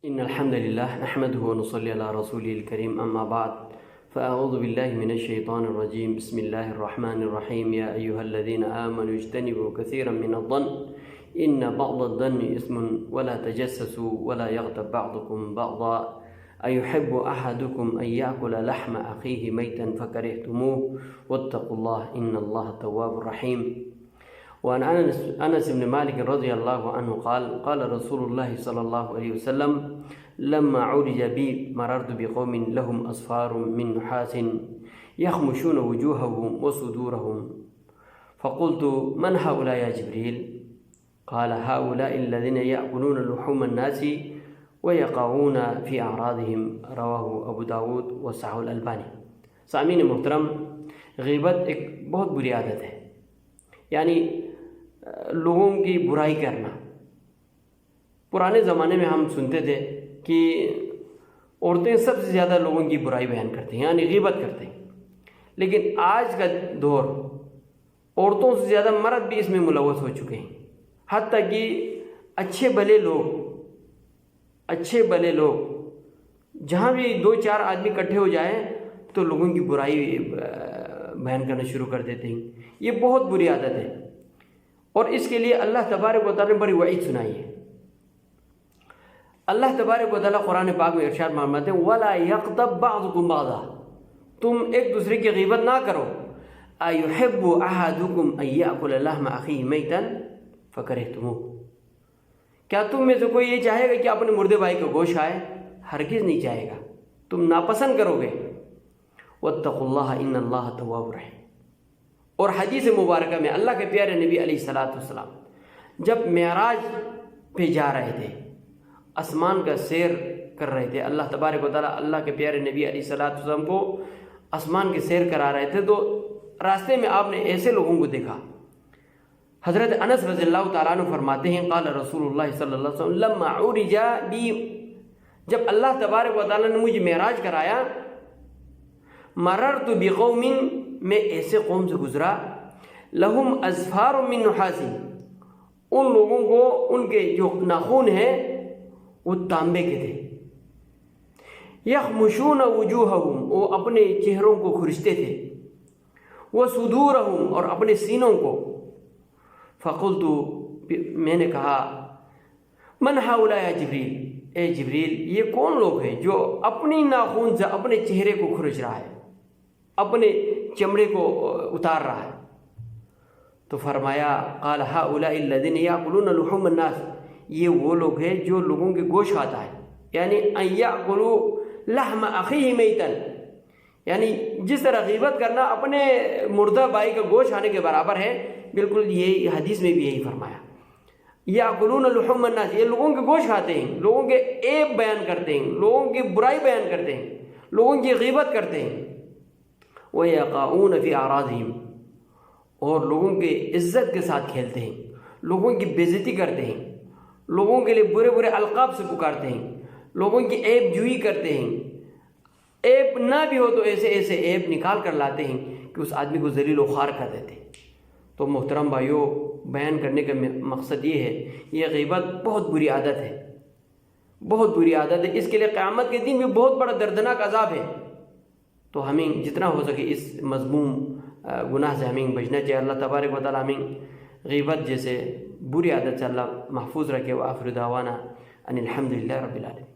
إن الحمد لله نحمده ونصلي على رسوله الكريم أما بعد فأعوذ بالله من الشيطان الرجيم بسم الله الرحمن الرحيم يا أيها الذين آمنوا اجتنبوا كثيرا من الظن إن بعض الظن إثم ولا تجسسوا ولا يغتب بعضكم بعضا أيحب أحدكم أن يأكل لحم أخيه ميتا فكرهتموه واتقوا الله إن الله تواب رحيم. وعن أنس بن مالك رضي الله عنه قال رسول الله صلى الله عليه وسلم لما عرج بي مررت بقوم لهم أصفار من نحاس يخمشون وجوههم وصدورهم فقلت من هؤلاء يا جبريل؟ قال هؤلاء الذين يأكلون لحوم الناس ويقعون في أعراضهم رواه ابو داود وصححه الألبانی. سامعین محترم، غیبت ایک بہت بری عادت ہے، یعنی لوگوں کی برائی کرنا. پرانے زمانے میں ہم سنتے تھے کہ عورتیں سب سے زیادہ لوگوں کی برائی بیان کرتی ہیں، یعنی غیبت کرتے ہیں. لیکن آج کا دور عورتوں سے زیادہ مرد بھی اس میں ملوث ہو چکے ہیں. حتیٰ کہ اچھے بھلے لوگ جہاں بھی دو چار آدمی اکٹھے ہو جائیں تو لوگوں کی برائی بیان کرنا شروع کر دیتے ہیں. یہ بہت بری عادت ہے، اور اس کے لیے اللہ تبارک و تعالیٰ نے بڑی وعید سنائی ہے. اللہ تبارک و تعالیٰ قرآن پاک میں ارشاد فرماتے ہیں وَلَا يَغْتَبْ بَعْضُكُمْ بَعْضًا، تم ایک دوسرے کی غیبت نہ کرو. أَيُحِبُّ أَحَدُكُمْ أَن يَأْكُلَ لَحْمَ أَخِيهِ مَيْتًا فَكَرِهْتُمُوهُ، کیا تم میں سے کوئی یہ چاہے گا کہ اپنے مردے بھائی کا گوشت کھائے؟ ہرگز نہیں چاہے گا، تم ناپسند کرو گے. وَاتَّقُوا اللَّهَ إِنَّ اللَّهَ تَوَّابٌ رَحِيمٌ. اور حدیث مبارکہ میں اللہ کے پیارے نبی علیہ الصلوۃ والسلام جب معراج پہ جا رہے تھے، آسمان کا سیر کر رہے تھے، اللہ تبارک و تعالیٰ اللہ کے پیارے نبی علیہ الصلوۃ والسلام کو آسمان کے سیر کرا رہے تھے، تو راستے میں آپ نے ایسے لوگوں کو دیکھا. حضرت انس رضی اللہ تعالیٰ عنہ فرماتے ہیں قال رسول اللہ صلی اللہ علیہ وسلم لما عرج بی، جب اللہ تبارک و تعالیٰ نے مجھے معراج کرایا، مررت بقوم، میں ایسے قوم سے گزرا، لہم اظفار من نحاس، ان لوگوں کو ان کے جو ناخن ہیں وہ تانبے کے تھے. یخمشون وجوہہم، وہ اپنے چہروں کو کھرچتے تھے، وصدورہم، اور اپنے سینوں کو. فقلت، میں نے کہا من ہؤلاء یا جبریل، اے جبریل یہ کون لوگ ہیں جو اپنی ناخن سے اپنے چہرے کو کھرچ رہا ہے، اپنے چمڑے کو اتار رہا ہے؟ تو فرمایا قال هؤلاء الذين يأكلون لحوم الناس، یہ وہ لوگ ہیں جو لوگوں کے گوشت کھاتا ہے. یعنی ان يأكلوا لحم أخيه ميتا، یعنی جس طرح غیبت کرنا اپنے مردہ بھائی کا گوشت کھانے کے برابر ہے، بالکل یہی حدیث میں بھی یہی فرمایا. یأکلون لحوم الناس، یہ لوگوں کے گوشت کھاتے ہیں، لوگوں کے عیب بیان کرتے ہیں، لوگوں کی برائی بیان کرتے ہیں، لوگوں کی غیبت کرتے ہیں. وَيَقَعُونَ فِي أَعْرَاضِهِمْ، اور لوگوں کے عزت کے ساتھ کھیلتے ہیں، لوگوں کی بے عزتی کرتے ہیں، لوگوں کے لیے برے برے القاب سے پکارتے ہیں، لوگوں کی عیب جوئی کرتے ہیں. عیب نہ بھی ہو تو ایسے عیب نکال کر لاتے ہیں کہ اس آدمی کو ذلیل و خوار کر دیتے ہیں. تو محترم بھائیوں، بیان کرنے کا مقصد یہ ہے، یہ غیبت بہت بری عادت ہے، بہت بری عادت ہے. اس کے لیے قیامت کے دن بھی بہت بڑا دردناک عذاب ہے. تو ہمیں جتنا ہو سکے اس مذموم گناہ سے ہمیں بچنا چاہیے. اللہ تبارک و تعالیٰ ہمیں غیبت جیسے بری عادت سے اللہ محفوظ رکھے. وآخر دعوانا ان الحمد للہ رب العالمین.